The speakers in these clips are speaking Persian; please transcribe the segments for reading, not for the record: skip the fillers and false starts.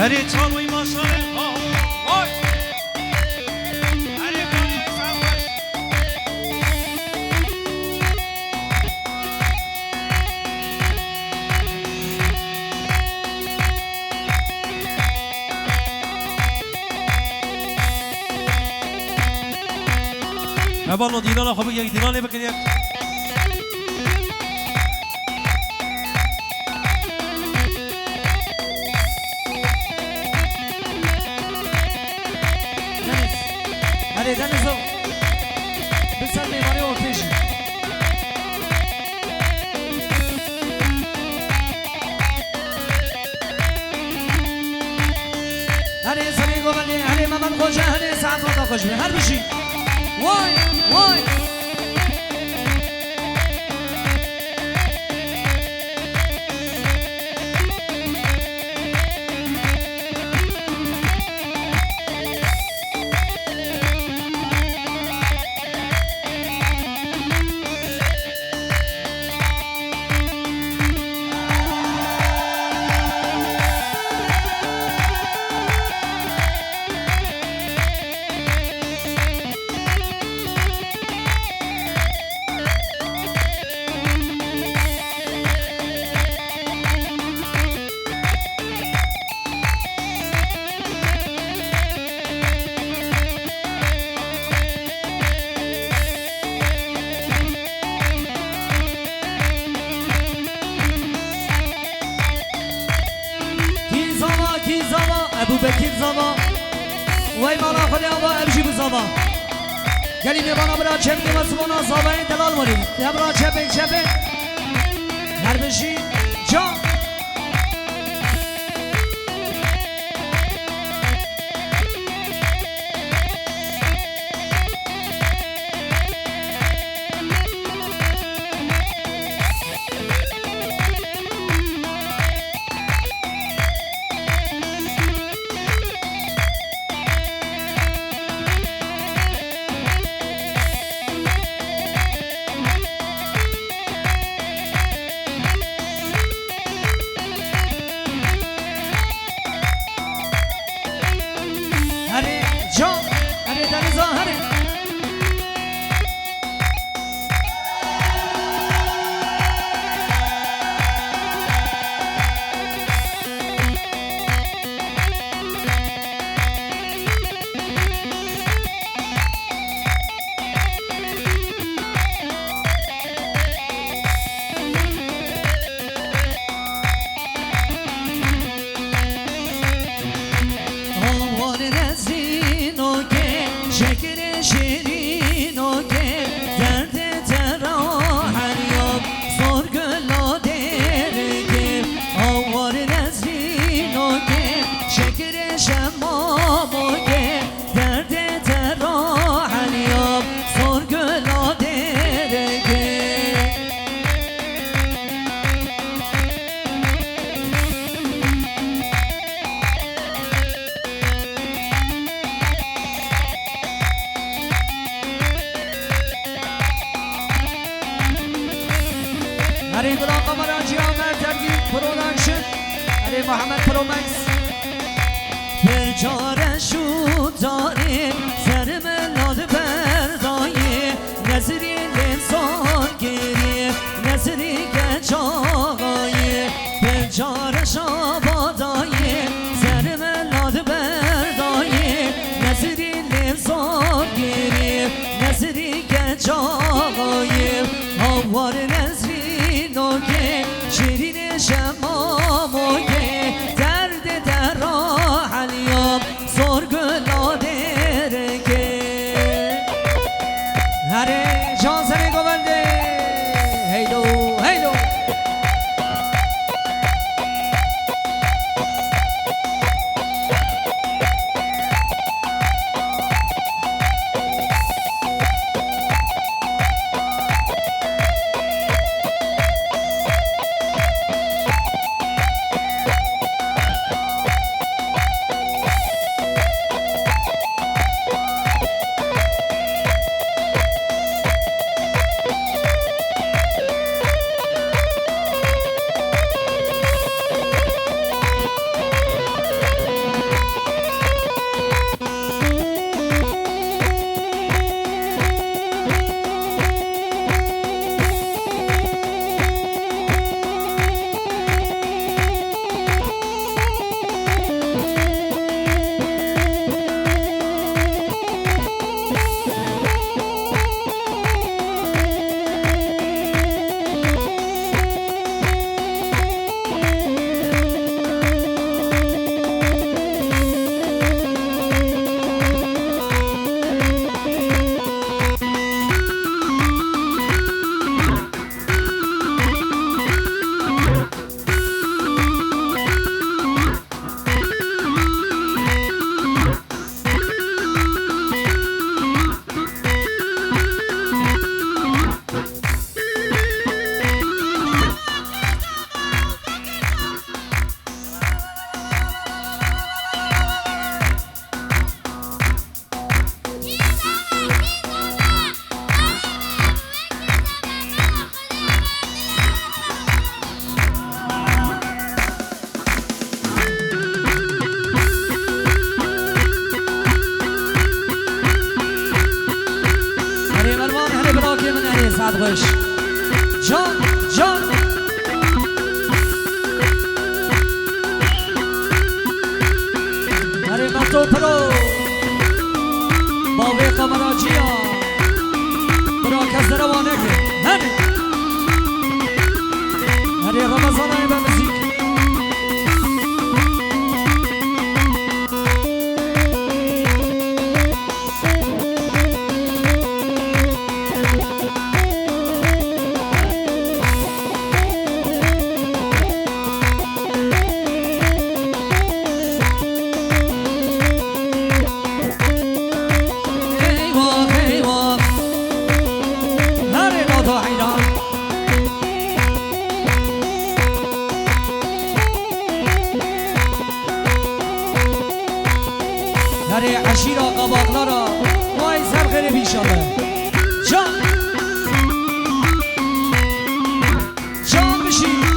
هری چالوی ماشاره وای هری کاری سامش والله دینا خوب یک دینا بکن یک هری دنیزو بسر میمانی و پیشی هری سمی گوبلی هری ممن خوشه هری ساعت وقتا خوش بی هر بشی وای وای ابو بکیر زما وای مالا خودی آبا ابجی بو زما گلی میبانا برا چه بگیم از بنا زابه دلال ماریم برا چه بگ هر بشی جان هری گلا قمران جیامر ترگی پرودکشن هری محمد پرومکس برجارشو داری سرم ناد بردایی نظری لنسان گیری نظری گچاقایی برجارش آبادایی سرم ناد بردایی نظری لنسان گیری نظری گچاقایی آوار نظری نوگه شیرین شماموگه درد در راه علیام زرگلا درگه هره جان زنی گوونده هیلو هیلو من علی سعد خوش جان جان هری مطو پرو باوی قمراجی ها برا کس روانه که هری رمضان های به موزیک هری عشیرا قباقلارا وای سر خیلی بیشاله جان جان بشی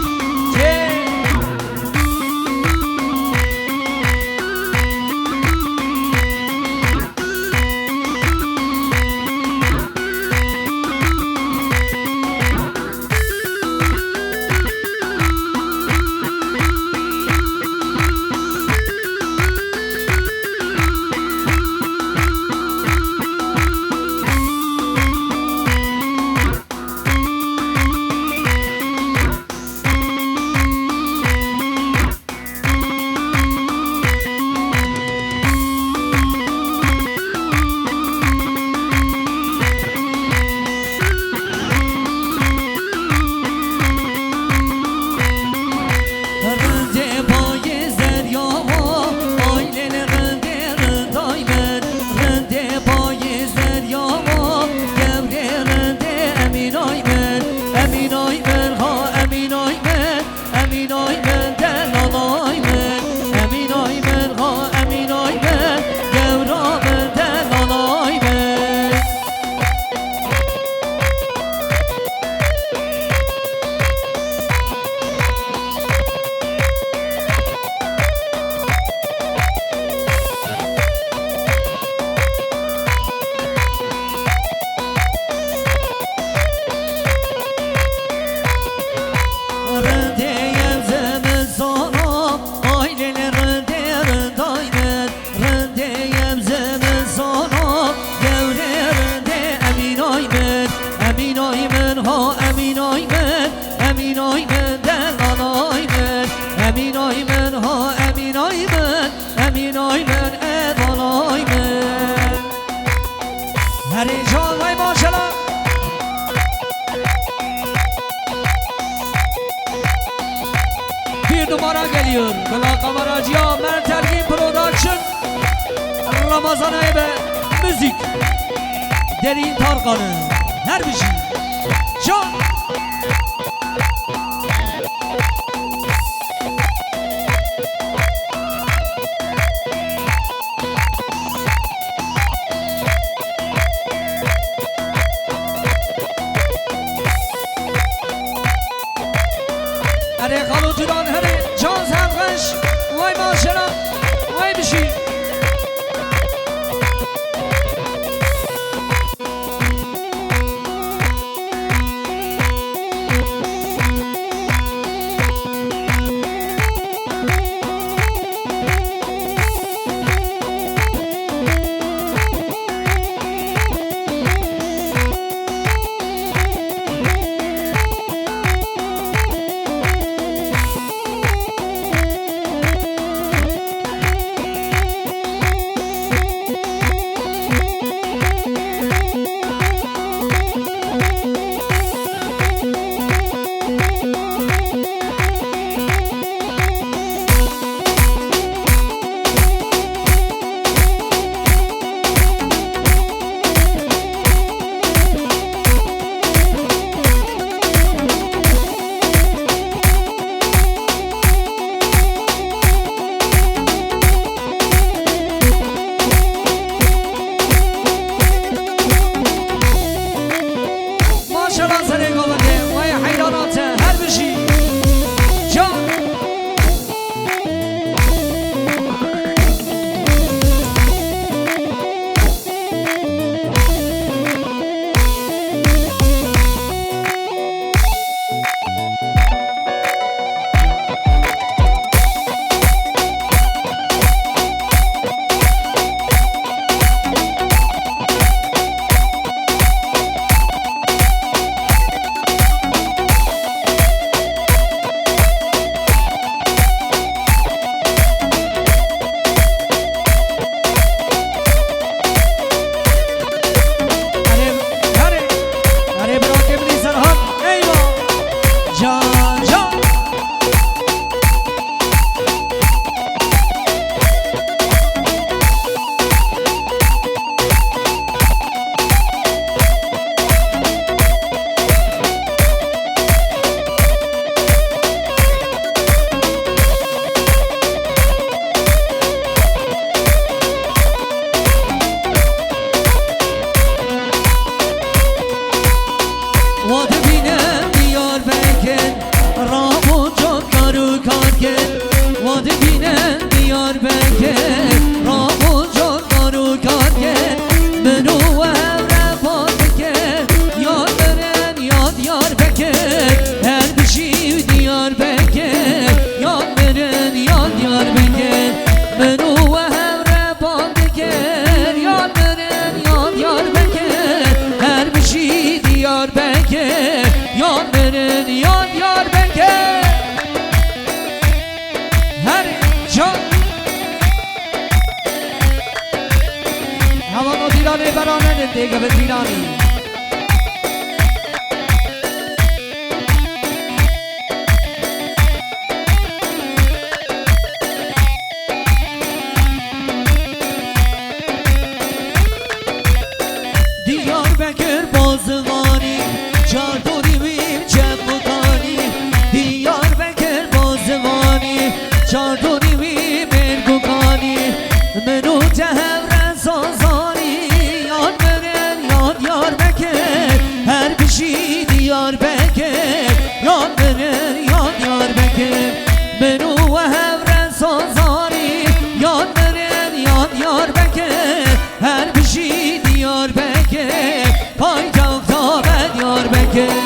numara geliyor. Kula Kameracıya Mertelgin Production Ramazan Aybe Müzik Derin Tarkan'ı her bir şey Can هره خالو جدان هره جان زنغش وای ماشرا وای بشی واد بینم دیار بکن رامون جان کارو کار کن واد بینم دیار بکن رامون جان کارو کار کن منو و هم رفاد بکن یاد برن یاد یار بکن هر بشی دیار بکن یاد برن یاد یار بکن منو و هم رفاد بکن یاد برن یاد یار بکن هر بشی دیار بکن یاد برن یاد یار بکن هر جان هوانو دیرانه برانه دیگه به دیرانی دیار بکر بازوانی چادری میم جمعانی دیار بکر بازوانی چادری میم مرگوکانی منو جهم رسازانی یاد برن یاد یار بکر هر بشی دیار بکر یاد برن یاد یار بکر منو و هم رسازانی یاد برن یاد یار بکر هر بشی دیار بکر پای تا بد یار بکر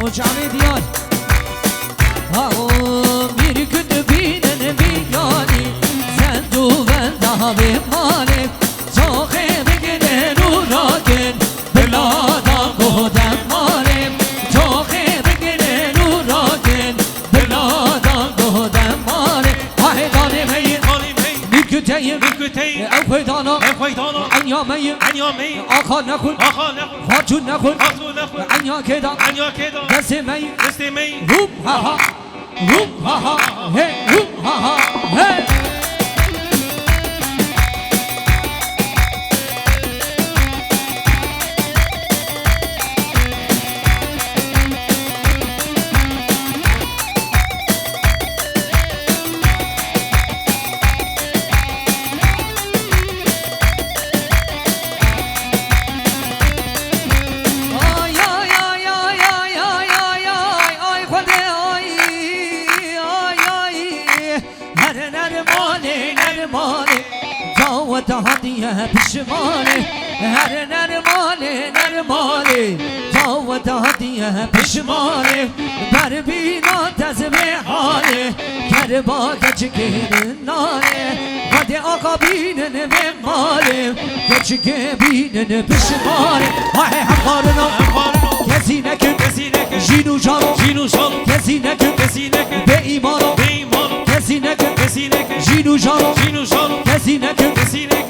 و جاویدیان ها میری کن بینن بی به ماله جاخه بگیره نوراکن بلادا گودم ماله جاخه بگیره نوراکن بلادا گودم ماله آه دانه میر میکتیم او خیدانا انیا میر آخا نخون خاچون نخون انیا کدا دست میر روم ها ها روم ها ها هی روم ها ها هی هدیه پشمانه هر نرماله داوت هدیه پشمانه بر بینات از حاله کر با گچکن ناله خد آقا بینن به ماله گچکه بینن پشمانه های همکارنا کسی نکن جینو جانو کسی نکن به ایمانو کسی نکن جینو جانو کسی نکن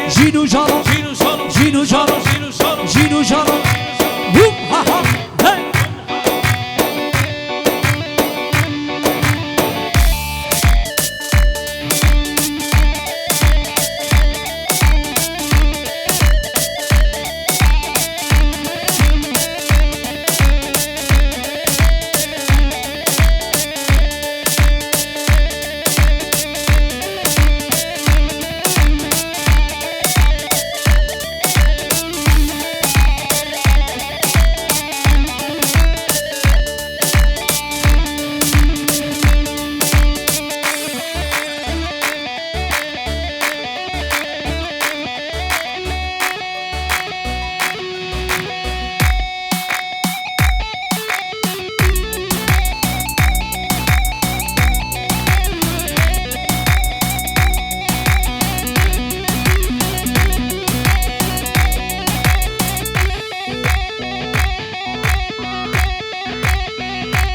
جینو جانو جینو جانو روم ها ها هی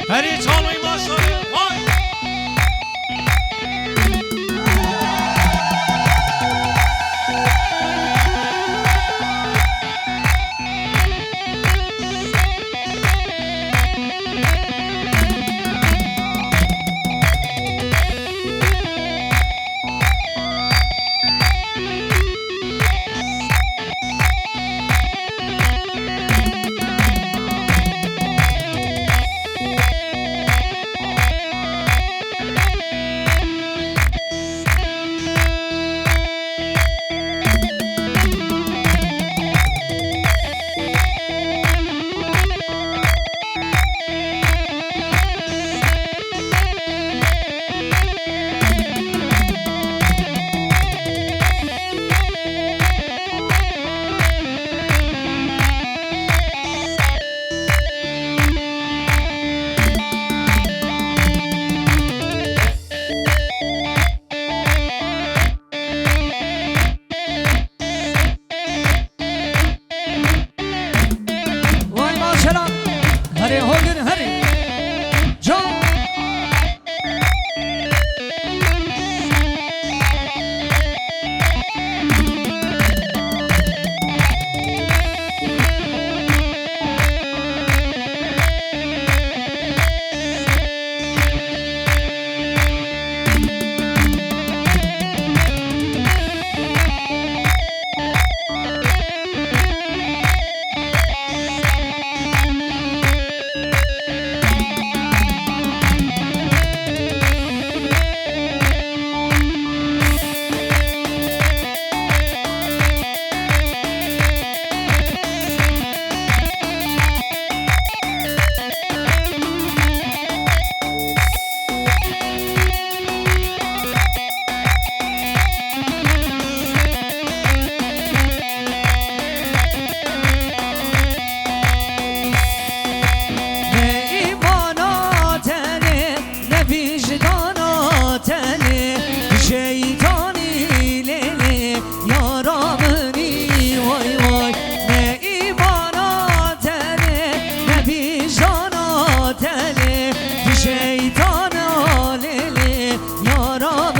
هری چالوی ماشاءالله وای یارم